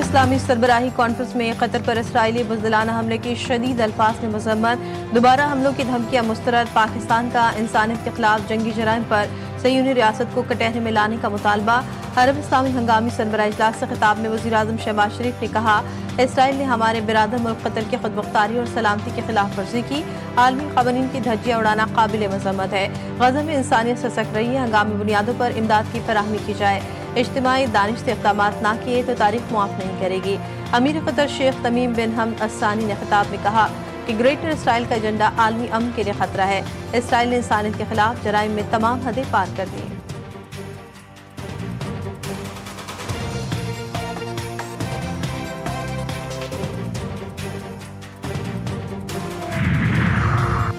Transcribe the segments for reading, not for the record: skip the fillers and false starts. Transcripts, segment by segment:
اسلامی سربراہی کانفرنس میں قطر پر اسرائیلی بزدلانہ حملے کی شدید الفاظ میں مذمت، دوبارہ حملوں کی دھمکیاں مسترد، پاکستان کا انسانیت کے خلاف جنگی جرائم پر صہیونی ریاست کو کٹہرے میں لانے کا مطالبہ۔ عرب اسلامی ہنگامی سربراہ اجلاس سے خطاب میں وزیراعظم شہباز شریف نے کہا، اسرائیل نے ہمارے برادر ملک قطر کی خود مختاری اور سلامتی کی خلاف ورزی کی، عالمی قوانین کی دھجیاں اڑانا قابل مذمت ہے۔ غزہ میں انسانیت سسک رہی ہے، ہنگامی بنیادوں پر امداد کی فراہمی کی جائے، اجتماعی دانش سے اقدامات نہ کیے تو تاریخ معاف نہیں کرے گی۔ امیر قطر شیخ تمیم بن حمد الثانی نے خطاب میں کہا کہ گریٹر اسرائیل کا ایجنڈا عالمی امن کے لیے خطرہ ہے۔ اسرائیل نے انسانیت کے خلاف جرائم میں تمام حدیں پار کر دی۔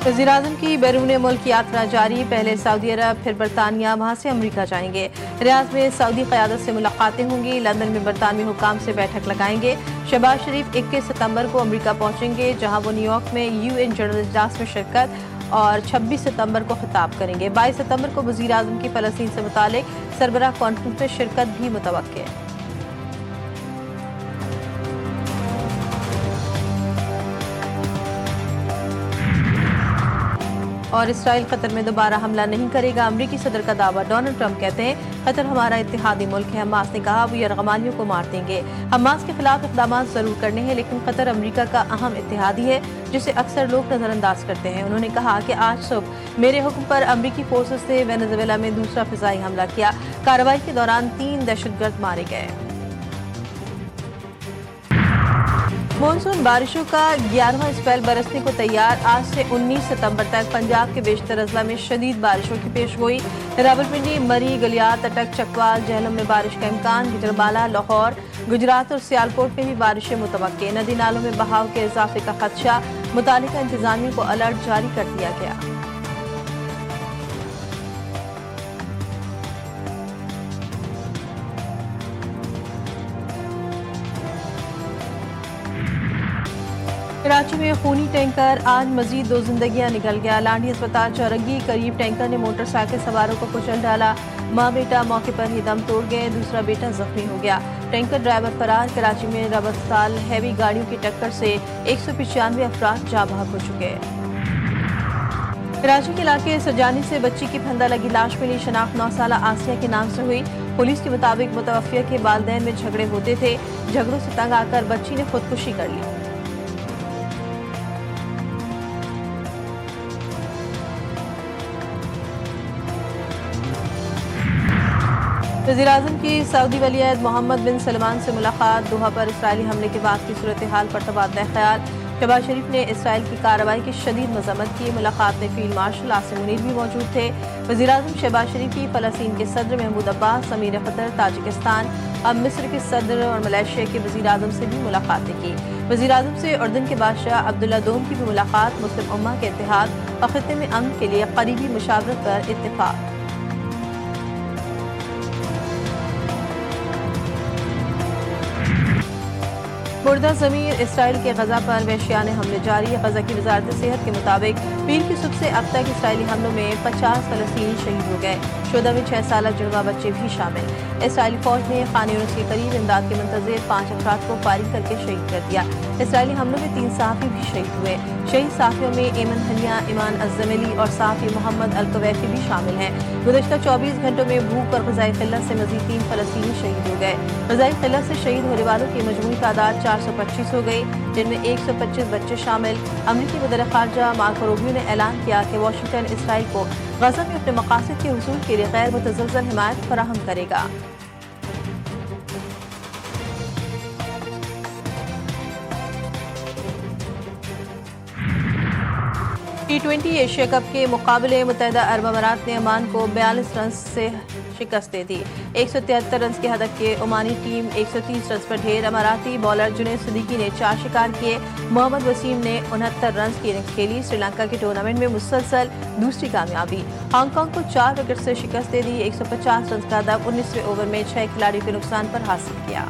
وزیراعظم کی بیرون ملک یاترا جاری، پہلے سعودی عرب پھر برطانیہ، وہاں سے امریکہ جائیں گے۔ ریاض میں سعودی قیادت سے ملاقاتیں ہوں گی، لندن میں برطانوی حکام سے بیٹھک لگائیں گے۔ شہباز شریف 21 ستمبر کو امریکہ پہنچیں گے، جہاں وہ نیو یارک میں UN جنرل اجلاس میں شرکت اور 26 ستمبر کو خطاب کریں گے۔ 22 ستمبر کو وزیراعظم کی فلسطین سے متعلق سربراہ کانفرنس میں شرکت بھی متوقع ہے۔ اور اسرائیل قطر میں دوبارہ حملہ نہیں کرے گا، امریکی صدر کا دعویٰ۔ ڈونلڈ ٹرمپ کہتے ہیں قطر ہمارا اتحادی ملک ہے۔ حماس نے کہا وہ یرغمالیوں کو مار دیں گے۔ حماس کے خلاف اقدامات ضرور کرنے ہیں، لیکن قطر امریکہ کا اہم اتحادی ہے جسے اکثر لوگ نظر انداز کرتے ہیں۔ انہوں نے کہا کہ آج صبح میرے حکم پر امریکی فورسز نے وینزویلا میں دوسرا فضائی حملہ کیا۔ کارروائی کے دوران 3 دہشت گرد مارے گئے۔ مونسون بارشوں کا 11واں اسپیل برسنے کو تیار، آج سے 19 ستمبر تک پنجاب کے بیشتر اضلاع میں شدید بارشوں کی پیشگوئی۔ راولپنڈی، مری، گلیات، اٹک، چکوال، جہلم میں بارش کا امکان، گجرانوالہ، لاہور، گجرات اور سیالکوٹ میں بھی بارشیں متوقع۔ ندی نالوں میں بہاؤ کے اضافے کا خدشہ، متعلقہ انتظامیہ کو الرٹ جاری کر دیا گیا۔ کراچی میں خونی ٹینکر، آج مزید 2 زندگیاں نکل گیا۔ لانڈھی اسپتال چورنگی قریب ٹینکر نے موٹر سائیکل سواروں کو کچل ڈالا، ماں بیٹا موقع پر ہی دم توڑ گئے، دوسرا بیٹا زخمی ہو گیا۔ ٹینکر ڈرائیور فرار۔ کراچی میں ربط سال ہیوی گاڑیوں کی ٹکر سے 195 افراد جاں بحق ہو چکے۔ کراچی کے علاقے سرجانی سے بچی کی پھندہ لگی لاش ملی، شناخت 9 سالہ آسیہ کے نام سے ہوئی۔ پولیس کے مطابق متوفیہ کے والدین میں جھگڑے ہوتے تھے، جھگڑوں سے تنگ آ کر بچی نے خودکشی کر لی۔ وزیراعظم کی سعودی ولی عہد محمد بن سلمان سے ملاقات، دوحہ پر اسرائیلی حملے کے بعد کی صورتحال پر تبادلہ خیال۔ شہباز شریف نے اسرائیل کی کارروائی کی شدید مذمت کی۔ ملاقات میں فیلڈ مارشل عاصم منیر بھی موجود تھے۔ وزیراعظم شہباز شریف کی فلسطین کے صدر محمود عباس، امیر قطر، تاجکستان، اب مصر کے صدر اور ملائیشیا کے وزیراعظم سے بھی ملاقاتیں کی۔ وزیراعظم سے اردن کے بادشاہ عبداللہ دوم کی بھی ملاقات، مسلم امہ کے اتحاد اور خطے میں امن کے لیے قریبی مشاورت پر اتفاق۔ مردہ ضمیر، اسرائیل کے غزہ پر وحشیانہ حملے جاری۔ غزہ کی وزارت صحت کے مطابق پیر کی صبح سے اب تک اسرائیلی حملوں میں 50 فلسطینی شہید ہو گئے، شہداء میں 6 سالہ جڑواں بچے بھی شامل۔ اسرائیلی فوج نے خان یونس کے قریب امداد کے منتظر 5 افراد کو فائرنگ کر کے شہید کر دیا۔ اسرائیلی حملوں میں 3 صحافی بھی شہید ہوئے۔ شہید صحافیوں میں ایمن ہنیا، ایمان الزمیلی اور صحافی محمد الکویفی بھی شامل ہیں۔ گزشتہ 24 گھنٹوں میں بھوک اور غذائی قلت سے مزید 3 فلسطینی شہید ہو گئے۔ غذائی قلت سے شہید ہونے والوں کی مجموعی تعداد 425 ہو گئی، جن میں 125 بچے شامل۔ امریکی وزیر خارجہ مارکو روبیو نے اعلان کیا کہ واشنگٹن اسرائیل کو غزہ میں اپنے مقاصد کے حصول کے لیے غیر متزلزل حمایت فراہم کرے گا۔ T20 ایشیا کپ کے مقابلے متحدہ عرب امارات نے عمان کو 42 رنز سے شکست دے دی۔ 173 رنز کے ہدف کے عمانی ٹیم 130 رنز پر ڈھیر۔ اماراتی بالر جنید صدیقی نے 4 شکار کیے، محمد وسیم نے 69 رنز کی اننگز کھیلی۔ سری لنکا کے ٹورنامنٹ میں مسلسل دوسری کامیابی، ہانگ کانگ کو 4 وکٹ سے شکست دے دی۔ 150 رنز کا ہدف 19ویں اوور میں 6 کھلاڑیوں کے نقصان پر حاصل کیا۔